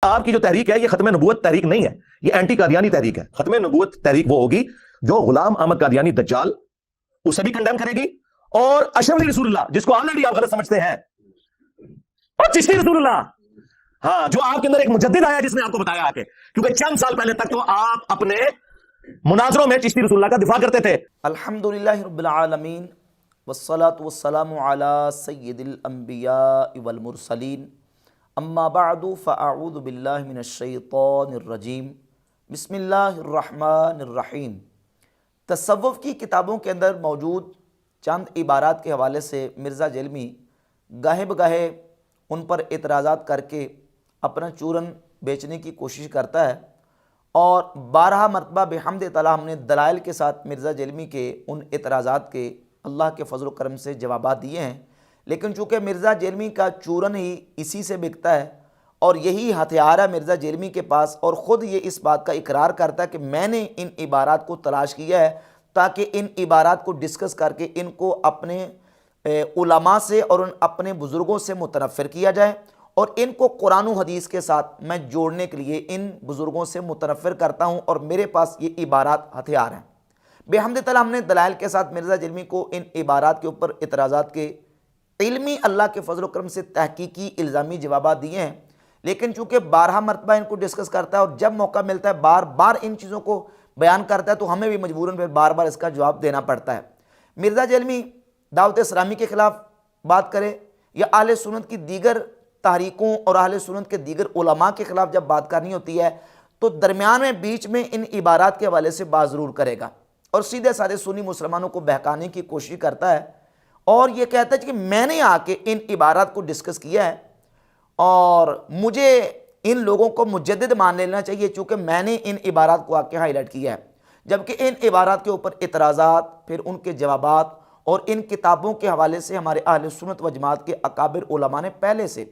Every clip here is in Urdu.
آپ کی جو تحریک ہے یہ ختم نبوت تحریک نہیں ہے، یہ اینٹی قادیانی تحریک ہے۔ ختم نبوت تحریک وہ ہوگی جو غلام احمد قادیانی دجال اسے بھی کنڈیم کرے گی، اور اشرف علی رسول اللہ جس کو آلریڈی آپ غلط سمجھتے ہیں، اور چشتی رسول اللہ، ہاں جو آپ کے اندر ایک مجدد آیا جس نے آپ کو بتایا آ کے، کیونکہ چند سال پہلے تک تو آپ اپنے مناظروں میں چشتی رسول اللہ کا دفاع کرتے تھے۔ الحمدللہ رب العالمین والصلاة والسلام علی سید الانبیاء والمرسلین، اما بعد فاعوذ باللہ من الشیطان الرجیم، بسم اللہ الرحمن الرحیم۔ تصوف کی کتابوں کے اندر موجود چند عبارات کے حوالے سے مرزا جیلمی گاہے بگاہے ان پر اعتراضات کر کے اپنا چورن بیچنے کی کوشش کرتا ہے، اور 12 مرتبہ بحمد تعالی ہم نے دلائل کے ساتھ مرزا جیلمی کے ان اعتراضات کے اللہ کے فضل و کرم سے جوابات دیے ہیں، لیکن چونکہ مرزا جیلمی کا چورن ہی اسی سے بکتا ہے اور یہی ہتھیار ہے مرزا جیلمی کے پاس، اور خود یہ اس بات کا اقرار کرتا ہے کہ میں نے ان عبارات کو تلاش کیا ہے تاکہ ان عبارات کو ڈسکس کر کے ان کو اپنے علماء سے اور ان اپنے بزرگوں سے متنفر کیا جائے، اور ان کو قرآن و حدیث کے ساتھ میں جوڑنے کے لیے ان بزرگوں سے متنفر کرتا ہوں، اور میرے پاس یہ عبارات ہتھیار ہیں۔ بحمد تعالی ہم نے دلائل کے ساتھ مرزا جیلمی کو ان عبارات کے اوپر اعتراضات کے علمی اللہ کے فضل و کرم سے تحقیقی الزامی جوابات دیے ہیں، لیکن چونکہ 12 مرتبہ ان کو ڈسکس کرتا ہے اور جب موقع ملتا ہے بار بار ان چیزوں کو بیان کرتا ہے، تو ہمیں بھی مجبوراً پھر بار بار اس کا جواب دینا پڑتا ہے۔ مرزا جیلمی دعوت اسلامی کے خلاف بات کرے یا اہل سنت کی دیگر تحریکوں اور اہل سنت کے دیگر علماء کے خلاف جب بات کرنی ہوتی ہے تو درمیان میں بیچ میں ان عبارات کے حوالے سے بات ضرور کرے گا، اور سیدھے سادے سنی مسلمانوں کو بہکانے کی کوشش کرتا ہے، اور یہ کہتا ہے کہ میں نے آ کے ان عبارات کو ڈسکس کیا ہے اور مجھے ان لوگوں کو مجدد مان لینا چاہیے چونکہ میں نے ان عبارات کو آ کے ہائی لائٹ کیا ہے، جبکہ ان عبارات کے اوپر اعتراضات، پھر ان کے جوابات اور ان کتابوں کے حوالے سے ہمارے اہل سنت و جماعت کے اکابر علماء نے پہلے سے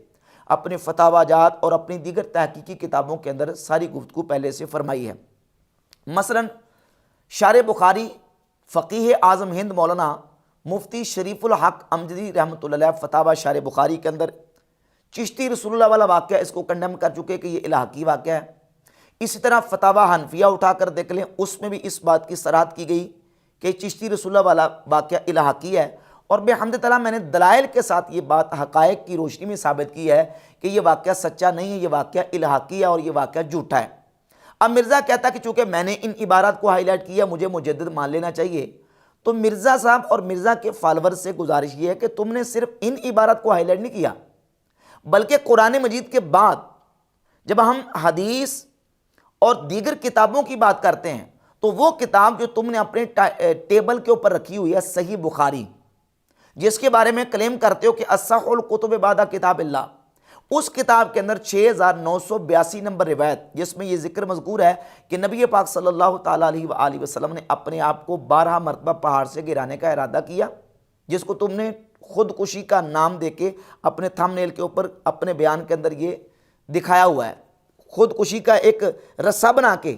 اپنے فتاوی جات اور اپنی دیگر تحقیقی کتابوں کے اندر ساری گفتگو پہلے سے فرمائی ہے۔ مثلا شارح بخاری فقیہ اعظم ہند مولانا مفتی شریف الحق امجدی رحمۃ اللہ علیہ فتاوی شارح بخاری کے اندر چشتی رسول اللہ والا واقعہ اس کو کنڈیم کر چکے کہ یہ الحاقی واقعہ ہے۔ اسی طرح فتاوی حنفیہ اٹھا کر دیکھ لیں، اس میں بھی اس بات کی صراحت کی گئی کہ چشتی رسول اللہ والا واقعہ الحاقی ہے، اور بحمد تعالی میں نے دلائل کے ساتھ یہ بات حقائق کی روشنی میں ثابت کی ہے کہ یہ واقعہ سچا نہیں ہے، یہ واقعہ الحاقی ہے اور یہ واقعہ جھوٹا ہے۔ اب مرزا کہتا کہ چونکہ میں نے ان عبارات کو ہائی لائٹ کیا مجھے مجدد مان لینا چاہیے، تو مرزا صاحب اور مرزا کے فالورز سے گزارش یہ ہے کہ تم نے صرف ان عبارات کو ہائی لائٹ نہیں کیا، بلکہ قرآن مجید کے بعد جب ہم حدیث اور دیگر کتابوں کی بات کرتے ہیں تو وہ کتاب جو تم نے اپنے ٹیبل کے اوپر رکھی ہوئی ہے صحیح بخاری، جس کے بارے میں کلیم کرتے ہو کہ اصح الکتب بعد کتاب اللہ، اس کتاب کے اندر 6982 نمبر روایت جس میں یہ ذکر مذکور ہے کہ نبی پاک صلی اللہ تعالیٰ علیہ وآلہ وسلم نے اپنے آپ کو 12 مرتبہ پہاڑ سے گرانے کا ارادہ کیا، جس کو تم نے خودکشی کا نام دے کے اپنے تھم نیل کے اوپر اپنے بیان کے اندر یہ دکھایا ہوا ہے، خودکشی کا ایک رسہ بنا کے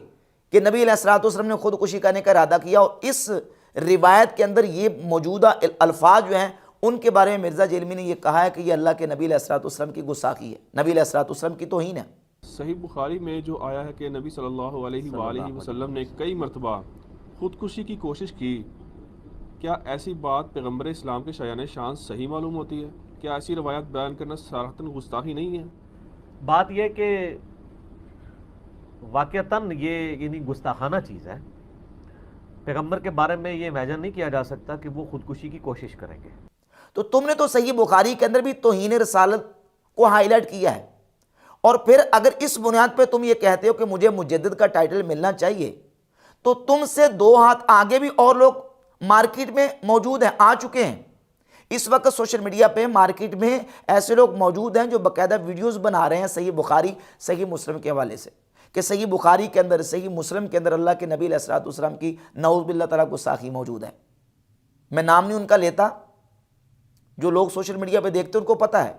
کہ نبی علیہ الصلوۃ والسلام نے خودکشی کرنے کا ارادہ کیا، اور اس روایت کے اندر یہ موجودہ الفاظ جو ہیں ان کے بارے میں مرزا جیلمی نے یہ کہا ہے کہ یہ اللہ کے نبی علیہ الصلوۃ والسلام کی گستاخی ہے، نبی علیہ الصلوۃ والسلام کی توہین ہے۔ صحیح بخاری میں جو آیا ہے کہ نبی صلی اللہ علیہ وآلہ وسلم نے کئی مرتبہ خودکشی کی کوشش کی، کیا ایسی بات پیغمبر اسلام کے شایان شان صحیح معلوم ہوتی ہے؟ کیا ایسی روایت بیان کرنا صراحتاً گستاخی نہیں ہے؟ بات یہ کہ واقعتاً یہ یعنی گستاخانہ چیز ہے، پیغمبر کے بارے میں یہ امیجن نہیں کیا جا سکتا کہ وہ خودکشی کی کوشش کریں گے۔ تو تم نے تو صحیح بخاری کے اندر بھی توہین رسالت کو ہائی لائٹ کیا ہے، اور پھر اگر اس بنیاد پہ تم یہ کہتے ہو کہ مجھے مجدد کا ٹائٹل ملنا چاہیے، تو تم سے 2 ہاتھ آگے بھی اور لوگ مارکیٹ میں موجود ہیں، آ چکے ہیں۔ اس وقت سوشل میڈیا پہ مارکیٹ میں ایسے لوگ موجود ہیں جو باقاعدہ ویڈیوز بنا رہے ہیں صحیح بخاری صحیح مسلم کے حوالے سے، کہ صحیح بخاری کے اندر صحیح مسلم کے اندر اللہ کے نبی علیہ الصلوۃ والسلام کی نعوذ باللہ تعالیٰ گستاخی موجود ہے۔ میں نام نہیں ان کا لیتا، جو لوگ سوشل میڈیا پہ دیکھتے ہیں ان کو پتہ ہے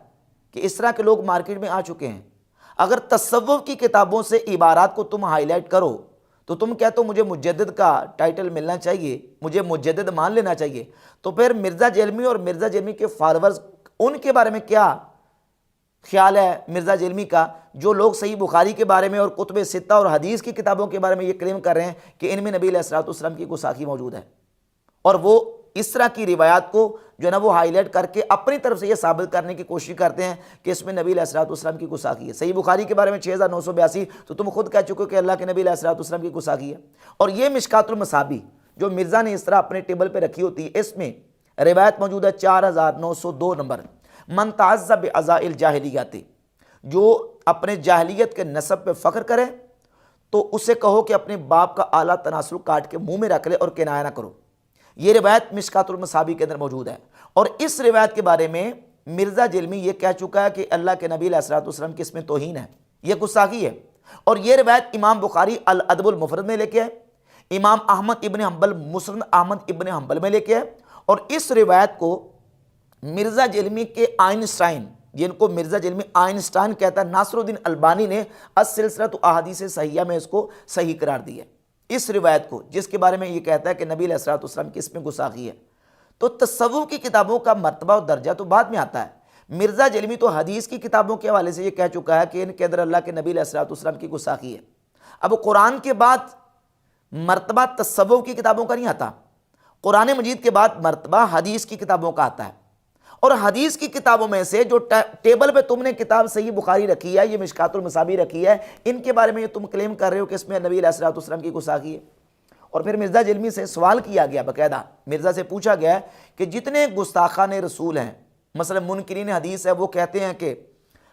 کہ اس طرح کے لوگ مارکیٹ میں آ چکے ہیں۔ اگر تصوف کی کتابوں سے عبارات کو تم ہائی لائٹ کرو تو تم کہتے ہو مجھے مجدد کا ٹائٹل ملنا چاہیے، مجھے مجدد مان لینا چاہیے، تو پھر مرزا جیلمی اور مرزا جیلمی کے فالورز ان کے بارے میں کیا خیال ہے مرزا جلمی کا، جو لوگ صحیح بخاری کے بارے میں اور کتب ستہ اور حدیث کی کتابوں کے بارے میں یہ کلیم کر رہے ہیں کہ ان میں نبی علیہ الصلوۃ والسلام کی گستاخی موجود ہے، اور وہ اس طرح کی روایات کو جو ہے نا وہ ہائی لائٹ کر کے اپنی طرف سے یہ ثابت کرنے کی کوشش کرتے ہیں کہ اس میں نبی علیہ الصلوۃ والسلام کی گستاخی ہے۔ صحیح بخاری کے بارے میں 6982 تو تم خود کہہ چکے ہو کہ اللہ کے نبی علیہ الصلوۃ والسلام کی گستاخی ہے، اور یہ مشکات المصابیح جو مرزا نے اس طرح اپنے ٹیبل پہ رکھی ہوتی ہے، اس میں روایت موجود ہے 4902 نمبر، من تعزّ بعزاء الجاہلیت، جو اپنے جاہلیت کے نسب پہ فخر کرے تو اسے کہو کہ اپنے باپ کا اعلیٰ تناسل کاٹ کے منہ میں رکھ لے اور کنایہ نہ کرو۔ یہ روایت مشکات المصابیح کے اندر موجود ہے، اور اس روایت کے بارے میں مرزا جلمی یہ کہہ چکا ہے کہ اللہ کے نبی علیہ الصلوۃ والسلام کی اس میں توہین ہے، یہ گستاخی ہے، اور یہ روایت امام بخاری الادب المفرد میں لے کے ہے، امام احمد ابن حنبل مسند احمد ابن حنبل میں لے کے ہے، اور اس روایت کو مرزا جلمی کے آئنسٹائن، جن کو مرزا جلمی آئنسٹائن کہتا ہے، ناصر الدین البانی نے السلسلۃ احادیث صحیحہ میں اس کو صحیح قرار دیا ہے، اس روایت کو جس کے بارے میں یہ کہتا ہے کہ نبی علیہ الصلوۃ والسلام کی اس میں گستاخی ہے۔ تو تصوف کی کتابوں کا مرتبہ اور درجہ تو بعد میں آتا ہے، مرزا جلمی تو حدیث کی کتابوں کے حوالے سے یہ کہہ چکا ہے کہ ان کے اندر اللہ کے نبی علیہ الصلوۃ والسلام کی گستاخی ہے۔ اب قرآن کے بعد مرتبہ تصوف کی کتابوں کا نہیں آتا، قرآن مجید کے بعد مرتبہ حدیث کی کتابوں کا آتا ہے، اور حدیث کی کتابوں میں سے جو ٹیبل پہ تم نے کتاب صحیح بخاری رکھی ہے، یہ مشکات المصابیح رکھی ہے، ان کے بارے میں یہ تم کلیم کر رہے ہو کہ اس میں نبی علیہ الصلوۃ والسلام کی گستاخی ہے۔ اور پھر مرزا جلمی سے سوال کیا گیا، باقاعدہ مرزا سے پوچھا گیا ہے کہ جتنے گستاخان رسول ہیں، مثلا منکرین حدیث ہے، وہ کہتے ہیں کہ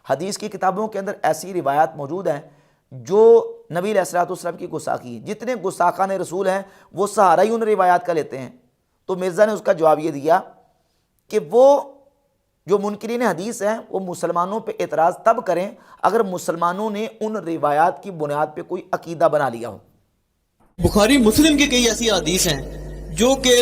حدیث کی کتابوں کے اندر ایسی روایات موجود ہیں جو نبی علیہ الصلوۃ والسلام کی گستاخی ہے، جتنے گستاخان رسول ہیں وہ سہارا ہی ان روایات کا لیتے ہیں۔ تو مرزا نے اس کا جواب یہ دیا کہ وہ جو منکرین حدیث ہیں وہ مسلمانوں پہ اعتراض تب کریں اگر مسلمانوں نے ان روایات کی بنیاد پہ کوئی عقیدہ بنا لیا ہو۔ بخاری مسلم کی کئی ایسی حدیث ہیں جو کہ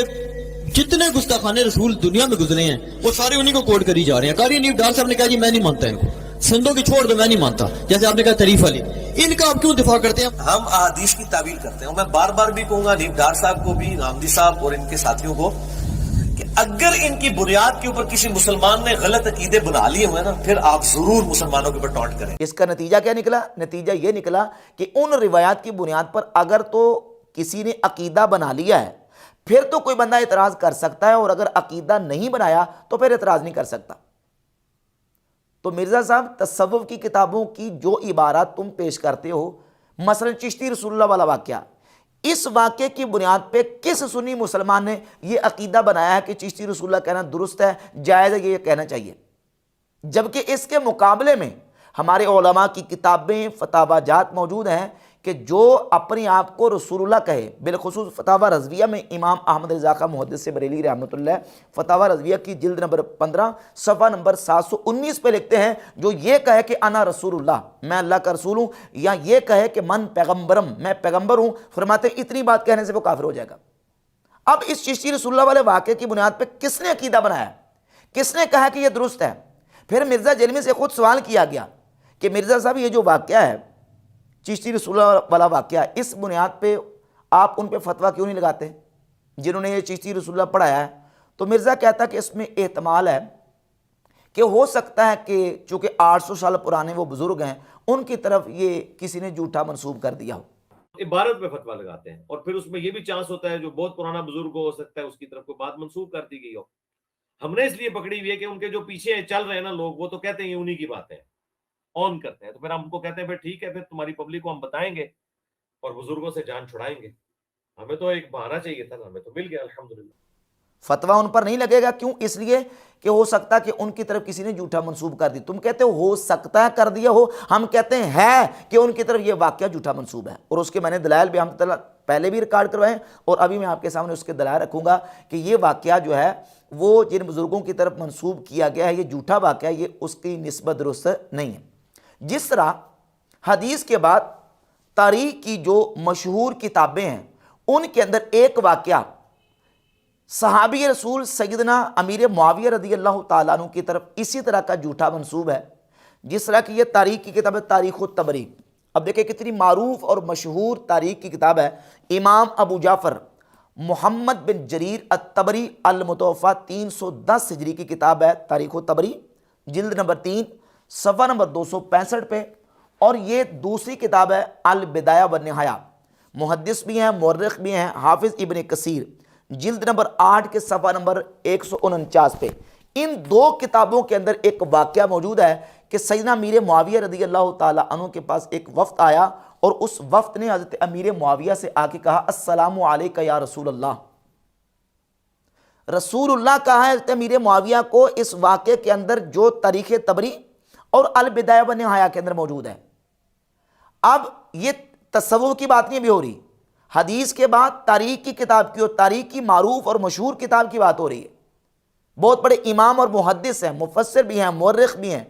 جتنے گستاخان رسول دنیا میں گزرے ہیں وہ سارے انہی کو کوٹ کری جا رہے ہیں۔ قاری نیب ڈار صاحب نے کہا جی میں نہیں مانتا ان کو، سندوں کی چھوڑ دو میں نہیں مانتا، جیسے آپ نے کہا طریف علی، ان کا آپ کیوں دفاع کرتے ہیں؟ ہم احادیث کی تعویل کرتے ہیں، اور میں بار بار بھی کہوں گا نیب ڈار صاحب کو بھی، غامدی صاحب اور ان کے ساتھیوں کو، کہ اگر ان کی بنیاد کے اوپر کسی مسلمان نے غلط عقیدے بنا لیے ہوئے نا، پھر آپ ضرور مسلمانوں کے اوپر ٹونٹ کریں۔ اس کا نتیجہ کیا نکلا؟ نتیجہ یہ نکلا کہ ان روایات کی بنیاد پر اگر تو کسی نے عقیدہ بنا لیا ہے پھر تو کوئی بندہ اعتراض کر سکتا ہے، اور اگر عقیدہ نہیں بنایا تو پھر اعتراض نہیں کر سکتا۔ تو مرزا صاحب تصوف کی کتابوں کی جو عبارات تم پیش کرتے ہو، مثلا چشتی رسول اللہ والا واقعہ، اس واقعے کی بنیاد پہ کس سنی مسلمان نے یہ عقیدہ بنایا ہے کہ چشتی رسول اللہ کہنا درست ہے، جائز ہے، یہ کہنا چاہیے؟ جبکہ اس کے مقابلے میں ہمارے علماء کی کتابیں فتاوی جات موجود ہیں کہ جو اپنے آپ کو رسول اللہ کہے، بالخصوص فتاوی رضویہ میں امام احمد رضا خان محدث بریلوی رحمۃ اللہ فتاوی رضویہ کی جلد نمبر 15 صفحہ نمبر 719 پہ لکھتے ہیں، جو یہ کہے کہ انا رسول اللہ، میں اللہ کا رسول ہوں، یا یہ کہے کہ من پیغمبرم، میں پیغمبر ہوں، فرماتے ہیں اتنی بات کہنے سے وہ کافر ہو جائے گا۔ اب اس چشتی رسول اللہ والے واقعے کی بنیاد پہ کس نے عقیدہ بنایا، کس نے کہا کہ یہ درست ہے؟ پھر مرزا جلمی سے خود سوال کیا گیا کہ مرزا صاحب یہ جو واقعہ ہے چشتی رسول اللہ والا واقعہ، اس بنیاد پہ آپ ان پہ فتویٰ کیوں نہیں لگاتے جنہوں نے یہ چشتی رسول اللہ پڑھایا ہے؟ تو مرزا کہتا کہ اس میں احتمال ہے کہ ہو سکتا ہے کہ چونکہ 800 سال پرانے وہ بزرگ ہیں، ان کی طرف یہ کسی نے جھوٹا منسوب کر دیا ہو۔ عبارت پہ فتویٰ لگاتے ہیں، اور پھر اس میں یہ بھی چانس ہوتا ہے جو بہت پرانا بزرگ ہو سکتا ہے اس کی طرف کوئی بات منسوب کر دی گئی ہو۔ ہم نے اس لیے پکڑی ہوئی ہے کہ ان کے جو پیچھے چل رہے ہیں نا لوگ، وہ تو کہتے ہیں یہ انہی کی بات ہے، آن کرتے ہیں، تو پھر ہم کو کہتے ہیں پھر ٹھیک ہے، پھر تمہاری پبلک کو ہم بتائیں گے اور بزرگوں سے جان چھڑائیں گے۔ ہمیں تو ایک بہانہ چاہیے تھا، ہمیں تو مل گیا الحمدللہ۔ فتویٰ ان پر نہیں لگے گا، کیوں؟ اس لیے کہ ہو سکتا کہ ان کی طرف کسی نے جھوٹا منسوب کر دی۔ تم کہتے ہو سکتا ہے کر دیا ہو، ہم کہتے ہیں ہے کہ ان کی طرف یہ واقعہ جھوٹا منسوب ہے، اور اس کے میں نے دلائل بھی پہلے بھی ریکارڈ کروائے، اور ابھی میں آپ کے سامنے اس کے دلائل رکھوں گا کہ یہ واقعہ جو ہے وہ جن بزرگوں کی طرف منسوب کیا گیا ہے یہ جھوٹا واقعہ، یہ اس کی نسبت درست نہیں ہے۔ جس طرح حدیث کے بعد تاریخ کی جو مشہور کتابیں ہیں ان کے اندر ایک واقعہ صحابی رسول سیدنا امیر معاویہ رضی اللہ تعالیٰ عنہ کی طرف اسی طرح کا جھوٹا منسوب ہے، جس طرح کی یہ تاریخ کی کتاب ہے تاریخ الطبری۔ اب دیکھیں کتنی معروف اور مشہور تاریخ کی کتاب ہے، امام ابو جعفر محمد بن جریر الطبری المتوفیٰ 310 ہجری کی کتاب ہے تاریخ الطبری، جلد نمبر 3 صفحہ نمبر 265 پہ، اور یہ دوسری کتاب ہے البدایہ والنہایہ، محدث بھی ہیں، مورخ بھی ہیں، حافظ ابن کثیر، جلد نمبر 8 کے صفحہ نمبر 149 پہ۔ ان دو کتابوں کے اندر ایک واقعہ موجود ہے کہ سیدنا امیر معاویہ رضی اللہ تعالیٰ عنہ کے پاس ایک وفد آیا، اور اس وفد نے حضرت امیر معاویہ سے آ کے کہا السلام علیکہ یا رسول اللہ۔ رسول اللہ کہا ہے حضرت امیر معاویہ کو اس واقعے کے اندر جو تاریخ طبری اور البدایہ والنہایہ کے اندر موجود ہے۔ اب یہ تصوف کی بات نہیں بھی ہو رہی، حدیث کے بعد تاریخ کی کتاب کی اور تاریخ کی معروف اور مشہور کتاب کی بات ہو رہی ہے۔ بہت بڑے امام اور محدث ہیں، مفسر بھی ہیں، مورخ بھی ہیں،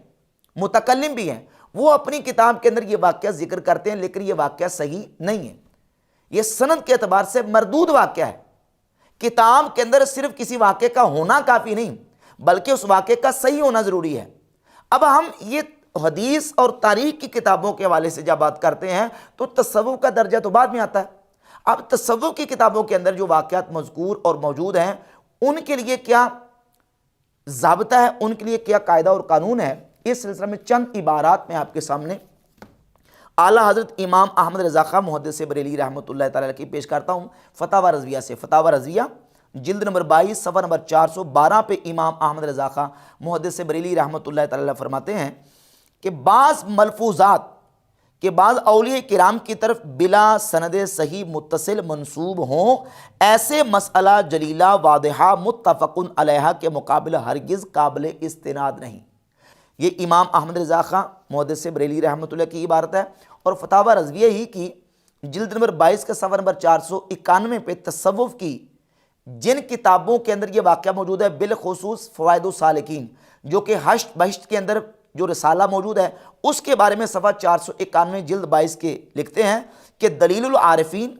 متکلم بھی ہیں، وہ اپنی کتاب کے اندر یہ واقعہ ذکر کرتے ہیں، لیکن یہ واقعہ صحیح نہیں ہے، یہ سند کے اعتبار سے مردود واقعہ ہے۔ کتاب کے اندر صرف کسی واقعے کا ہونا کافی نہیں، بلکہ اس واقعے کا صحیح ہونا ضروری ہے۔ اب ہم یہ حدیث اور تاریخ کی کتابوں کے حوالے سے جب بات کرتے ہیں تو تصوف کا درجہ تو بعد میں آتا ہے۔ اب تصوف کی کتابوں کے اندر جو واقعات مذکور اور موجود ہیں، ان کے لیے کیا ضابطہ ہے، ان کے لیے کیا قاعدہ اور قانون ہے، اس سلسلے میں چند عبارات میں آپ کے سامنے اعلیٰ حضرت امام احمد رضا خان محدث بریلی رحمۃ اللہ تعالیٰ کی پیش کرتا ہوں فتاوی رضویہ سے۔ فتاوی رضویہ جلد نمبر 22 صفحہ نمبر 412 پہ امام احمد رضا خان محدث بریلی رحمۃ اللہ تعالیٰ فرماتے ہیں کہ بعض ملفوظات کہ بعض اولیاء کرام کی طرف بلا سند صحیح متصل منسوب ہوں، ایسے مسئلہ جلیلہ واضحہ متفق علیہ کے مقابل ہرگز قابل استناد نہیں۔ یہ امام احمد رضا خان محدث بریلی رحمۃ اللہ کی عبارت ہے، اور فتاوی رضویہ ہی کی جلد نمبر 22 کا صفحہ نمبر 491 پہ تصوف کی جن کتابوں کے اندر یہ واقعہ موجود ہے، بالخصوص فوائد السالکین جو کہ حشت بہشت کے اندر جو رسالہ موجود ہے، اس کے بارے میں صفحہ 491 جلد 22 کے لکھتے ہیں کہ دلیل العارفین،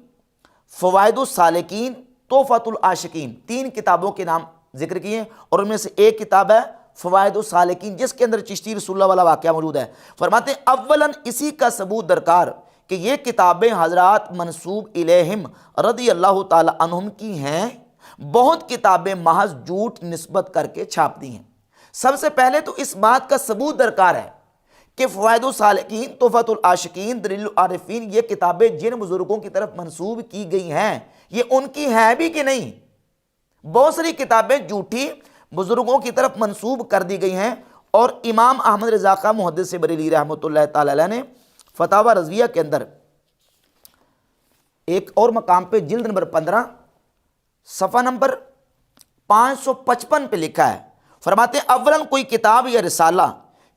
فوائد السالکین، تحفۃ العاشقین، 3 کتابوں کے نام ذکر کیے ہیں، اور ان میں سے ایک کتاب ہے فوائد السالکین جس کے اندر چشتی رسول اللہ والا واقعہ موجود ہے۔ فرماتے ہیں اولاً اسی کا ثبوت درکار کہ یہ کتابیں حضرات منسوب الیہم رضی اللہ تعالی عنہم کی ہیں، بہت کتابیں محض جھوٹ نسبت کر کے چھاپ دی ہیں۔ سب سے پہلے تو اس بات کا ثبوت درکار ہے کہ فوائد السالکین، تحفۃ العاشقین، دلیل العارفین یہ کتابیں جن بزرگوں کی طرف منسوب کی گئی ہیں یہ ان کی ہیں بھی کہ نہیں۔ بہت ساری کتابیں جھوٹی بزرگوں کی طرف منسوب کر دی گئی ہیں، اور امام احمد رضا خان محدث بریلی رحمۃ اللہ تعالی علیہ نے فتاوی رضویہ کے اندر ایک اور مقام پہ جلد نمبر 15 صفحہ نمبر 555 پہ لکھا ہے، فرماتے ہیں اولاً کوئی کتاب یا رسالہ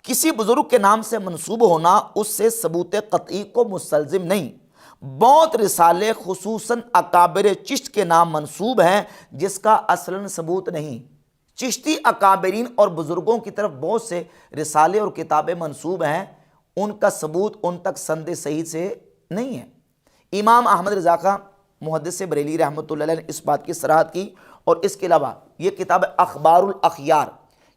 کسی بزرگ کے نام سے منسوب ہونا اس سے ثبوت قطعی کو مستلزم نہیں۔ بہت رسالے خصوصاً اکابر چشت کے نام منسوب ہیں جس کا اصلاً ثبوت نہیں۔ چشتی اکابرین اور بزرگوں کی طرف بہت سے رسالے اور کتابیں منسوب ہیں، ان کا ثبوت ان تک سند صحیح سے نہیں ہے۔ امام احمد رضا خان محدث بریلی رحمۃ اللہ علیہ نے اس بات کی صراحت کی، اور اس کے علاوہ یہ کتاب اخبار الاخیار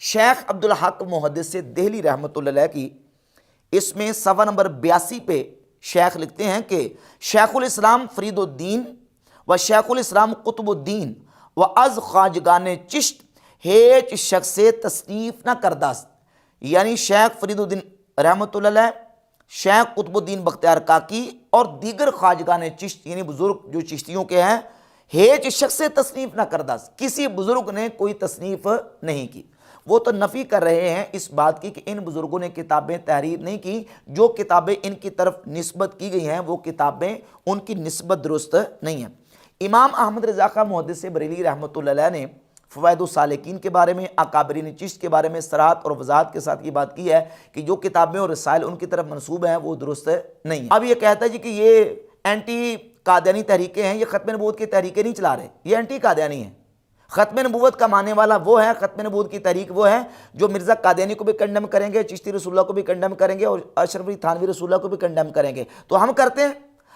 شیخ عبدالحق محدث دہلی رحمۃ اللہ علیہ کی، اس میں صفحہ نمبر 82 پہ شیخ لکھتے ہیں کہ شیخ الاسلام فرید الدین و شیخ الاسلام قطب الدین و از خواجگان چشت ہیچ شخص تصنیف نہ کرداست، یعنی شیخ فرید الدین رحمۃ اللہ علیہ، شیخ قطب الدین بختیار کاکی اور دیگر خواجگان چشت یعنی بزرگ جو چشتیوں کے ہیں، ہیچ شخص تصنیف نہ کرداست، کسی بزرگ نے کوئی تصنیف نہیں کی۔ وہ تو نفی کر رہے ہیں اس بات کی کہ ان بزرگوں نے کتابیں تحریر نہیں کی، جو کتابیں ان کی طرف نسبت کی گئی ہیں وہ کتابیں ان کی نسبت درست نہیں ہیں۔ امام احمد رضا خان محدث بریلی رحمۃ اللہ علیہ نے فوائد السالکین کے بارے میں، اکابرین چشت کے بارے میں صراحت اور وضاحت کے ساتھ یہ بات کی ہے کہ جو کتابیں اور رسائل ان کی طرف منسوب ہیں وہ درست نہیں ہیں۔ اب یہ کہتا ہے جی کہ یہ اینٹی قادیانی تحریکیں ہیں، یہ ختم نبوت کی تحریکیں نہیں چلا رہے، یہ اینٹی قادیانی ہیں۔ ختم نبوت کا ماننے والا وہ ہے، ختم نبوت کی تحریک وہ ہے جو مرزا قادیانی کو بھی کنڈم کریں گے، چشتی رسول اللہ کو بھی کنڈم کریں گے، اور اشرف علی تھانوی رسول اللہ کو بھی کنڈم کریں گے۔ تو ہم کرتے ہیں،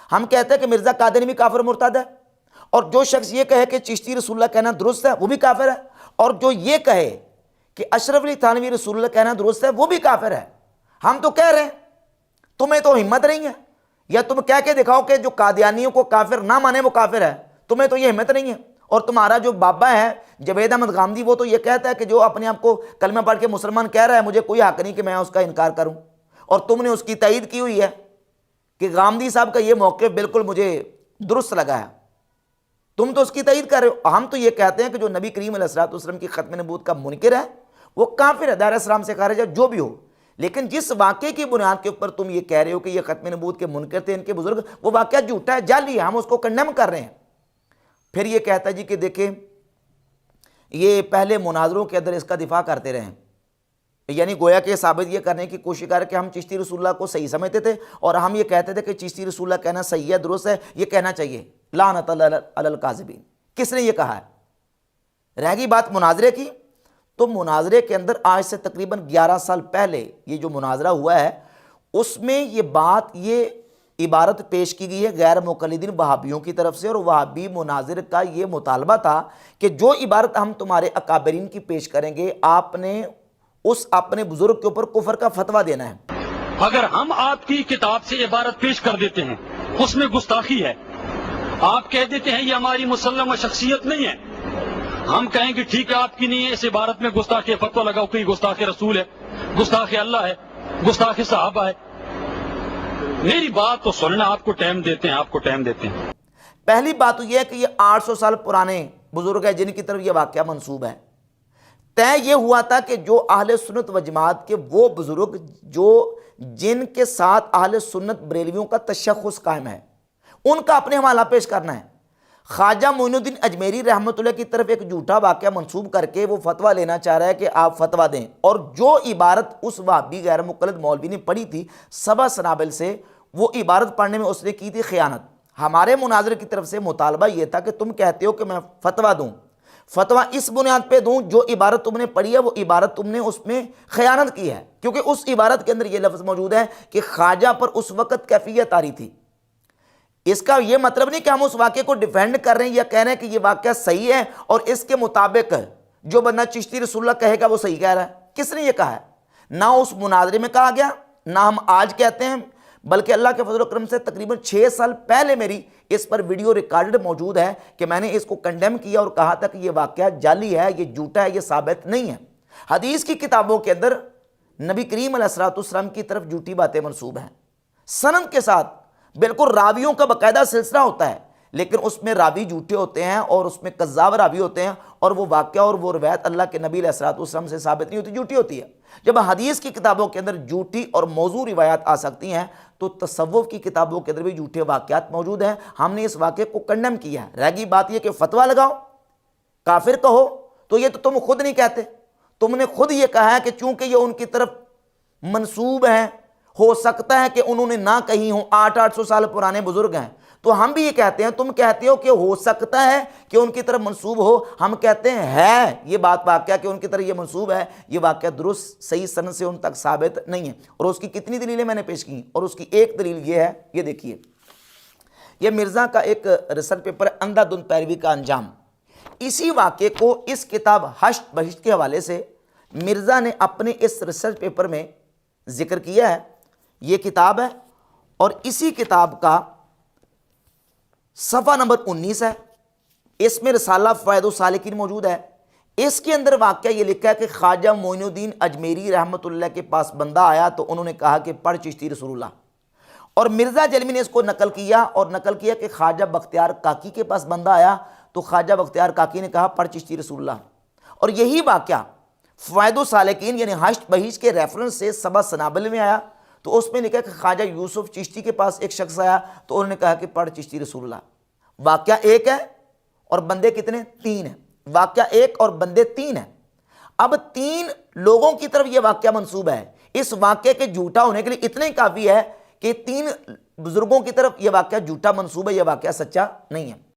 ہم کہتے ہیں کہ مرزا قادیانی بھی کافر مرتد ہے، اور جو شخص یہ کہے کہ چشتی رسول اللہ کہنا درست ہے وہ بھی کافر ہے، اور جو یہ کہے کہ اشرف علی تھانوی رسول اللہ کہنا درست ہے وہ بھی کافر ہے۔ ہم تو کہہ رہے ہیں، تمہیں تو ہمت نہیں ہے، یا تم کہہ کے دکھاؤ کہ جو قادیانیوں کو کافر نہ مانے وہ کافر ہے، تمہیں تو یہ ہمت نہیں ہے، اور تمہارا جو بابا ہے جوید احمد غامدی وہ تو یہ کہتا ہے کہ جو اپنے آپ کو کلمہ پڑھ کے مسلمان کہہ رہا ہے مجھے کوئی حق نہیں کہ میں اس کا انکار کروں، اور تم نے اس کی تائید کی ہوئی ہے کہ غامدی صاحب کا یہ موقف بالکل مجھے درست لگا ہے، تم تو اس کی تائید کر رہے ہو۔ ہم تو یہ کہتے ہیں کہ جو نبی کریم علیہ الصلوۃ والسلام کی ختم نبوت کا منکر ہے وہ کافر ہے، دائرہ اسلام سے خارج ہے، جو بھی ہو، لیکن جس واقعے کی بنیاد کے اوپر تم یہ کہہ رہے ہو کہ یہ ختم نبوت کے منکر تھے ان کے بزرگ، وہ واقعہ جھوٹا ہے، جعلی ہے، ہم اس کو کنڈیم کر رہے ہیں۔ پھر یہ کہتا ہے جی کہ دیکھیں یہ پہلے مناظروں کے اندر اس کا دفاع کرتے رہے، یعنی گویا کہ ثابت یہ کرنے کی کوشش کر کہ ہم چشتی رسول اللہ کو صحیح سمجھتے تھے اور ہم یہ کہتے تھے کہ چشتی رسول اللہ کہنا صحیح ہے، درست ہے، یہ کہنا چاہیے، لعنت اللہ علی الکاذبین۔ کس نے یہ کہا ہے؟ رہ گئی بات مناظرے کی، تو مناظرے کے اندر آج سے تقریباً 11 سال پہلے یہ جو مناظرہ ہوا ہے اس میں یہ بات، یہ عبارت پیش کی گئی ہے غیر مقلدین وہابیوں کی طرف سے، اور وہابی مناظر کا یہ مطالبہ تھا کہ جو عبارت ہم تمہارے اکابرین کی پیش کریں گے آپ نے اس اپنے بزرگ کے اوپر کفر کا فتویٰ دینا ہے۔ اگر ہم آپ کی کتاب سے عبارت پیش کر دیتے ہیں اس میں گستاخی ہے، آپ کہہ دیتے ہیں یہ ہماری مسلمہ شخصیت نہیں ہے، ہم کہیں کہ ٹھیک ہے آپ کی نہیں ہے، اس عبارت میں گستاخی فتویٰ لگاؤ کہ گستاخ رسول ہے، گستاخ اللہ ہے، گستاخ صحابہ ہے۔ میری بات تو سننا، آپ کو ٹائم دیتے ہیں۔ پہلی بات تو یہ ہے کہ یہ 800 سال پرانے بزرگ ہیں جن کی طرف یہ واقعہ منسوب ہے۔ طے یہ ہوا تھا کہ جو اہل سنت و جماعت کے وہ بزرگ جن کے ساتھ اہل سنت بریلویوں کا تشخص قائم ہے ان کا اپنے حوالہ پیش کرنا ہے۔ خواجہ معین الدین اجمیری رحمۃ اللہ کی طرف ایک جھوٹا واقعہ منسوب کر کے وہ فتویٰ لینا چاہ رہا ہے کہ آپ فتویٰ دیں، اور جو عبارت اس وہابی غیر مقلد مولوی نے پڑھی تھی سبا سنابل سے، وہ عبارت پڑھنے میں اس نے کی تھی خیانت۔ ہمارے مناظر کی طرف سے مطالبہ یہ تھا کہ تم کہتے ہو کہ میں فتویٰ دوں، فتویٰ اس بنیاد پہ دوں جو عبارت تم نے پڑھی ہے وہ عبارت تم نے اس میں خیانت کی ہے، کیونکہ اس عبارت کے اندر یہ لفظ موجود ہے کہ خواجہ پر اس وقت کیفیت آ رہی تھی۔ اس کا یہ مطلب نہیں کہ ہم اس واقعے کو ڈیفینڈ کر رہے ہیں یا کہہ رہے ہیں کہ یہ واقعہ صحیح ہے اور اس کے مطابق جو بندہ چشتی رسول اللہ کہے گا وہ صحیح کہہ رہا ہے۔ کس نے یہ کہا ہے؟ نہ اس مناظرے میں کہا گیا، نہ ہم آج کہتے ہیں، بلکہ اللہ کے فضل و کرم سے تقریباً 6 سال پہلے میری اس پر ویڈیو ریکارڈڈ موجود ہے کہ میں نے اس کو کنڈیم کیا اور کہا تھا کہ یہ واقعہ جعلی ہے، یہ جھوٹا ہے، یہ ثابت نہیں ہے۔ حدیث کی کتابوں کے اندر نبی کریم علیہ الصلوۃ والسلام کی طرف جھوٹی باتیں منسوب ہیں، سند کے ساتھ، بالکل راویوں کا باقاعدہ سلسلہ ہوتا ہے، لیکن اس میں راوی جھوٹے ہوتے ہیں اور اس میں کذاب راوی ہوتے ہیں، اور وہ واقعہ اور وہ روایت اللہ کے نبی علیہ الصلوۃ والسلام سے ثابت نہیں ہوتی، جھوٹی ہوتی ہے۔ جب حدیث کی کتابوں کے اندر جھوٹی اور موضوع روایات آ سکتی ہیں تو تصوف کی کتابوں کے اندر بھی جھوٹے واقعات موجود ہیں۔ ہم نے اس واقعے کو کنڈیم کیا ہے۔ رہ گئی بات یہ کہ فتویٰ لگاؤ، کافر کہو، تو یہ تو تم خود نہیں کہتے، تم نے خود یہ کہا ہے کہ چونکہ یہ ان کی طرف منسوب ہیں، ہو سکتا ہے کہ انہوں نے نہ کہی ہوں، 800 سال پرانے بزرگ ہیں، تو ہم بھی یہ کہتے ہیں، تم کہتے ہو کہ ہو سکتا ہے کہ ان کی طرف منسوب ہو، ہم کہتے ہیں ہے یہ بات واقعہ کہ ان کی طرف یہ منسوب ہے، یہ واقعہ درست صحیح سند سے ان تک ثابت نہیں ہے۔ اور اس کی کتنی دلیلیں میں نے پیش کی، اور اس کی ایک دلیل یہ ہے، یہ دیکھیے، یہ مرزا کا ایک ریسرچ پیپر ہے، اندھا دھند پیروی کا انجام۔ اسی واقعے کو اس کتاب حشت بہشت کے حوالے سے مرزا نے اپنے اس ریسرچ پیپر میں ذکر کیا ہے۔ یہ کتاب ہے اور اسی کتاب کا صفحہ نمبر 19 ہے، اس میں رسالہ فوائد السالکین موجود ہے۔ اس کے اندر واقعہ یہ لکھا ہے کہ خواجہ معین الدین اجمیری رحمۃ اللہ کے پاس بندہ آیا تو انہوں نے کہا کہ پڑھ چشتی رسول اللہ، اور مرزا جلمی نے اس کو نقل کیا کہ خواجہ بختیار کاکی کے پاس بندہ آیا تو خواجہ بختیار کاکی نے کہا پڑھ چشتی رسول اللہ، اور یہی واقعہ فوائد السالکین یعنی حشت بہشت کے ریفرنس سے سبا سنابل میں آیا، تو اس میں لکھا کہ خواجہ یوسف چشتی کے پاس ایک شخص آیا تو انہوں نے کہا کہ پڑھ چشتی رسول اللہ۔ واقعہ ایک ہے اور بندے کتنے؟ 3 ہیں۔ واقعہ ایک اور بندے 3 ہیں۔ اب 3 لوگوں کی طرف یہ واقعہ منسوب ہے، اس واقعے کے جھوٹا ہونے کے لیے اتنا ہی کافی ہے کہ 3 بزرگوں کی طرف یہ واقعہ جھوٹا منسوب ہے، یہ واقعہ سچا نہیں ہے۔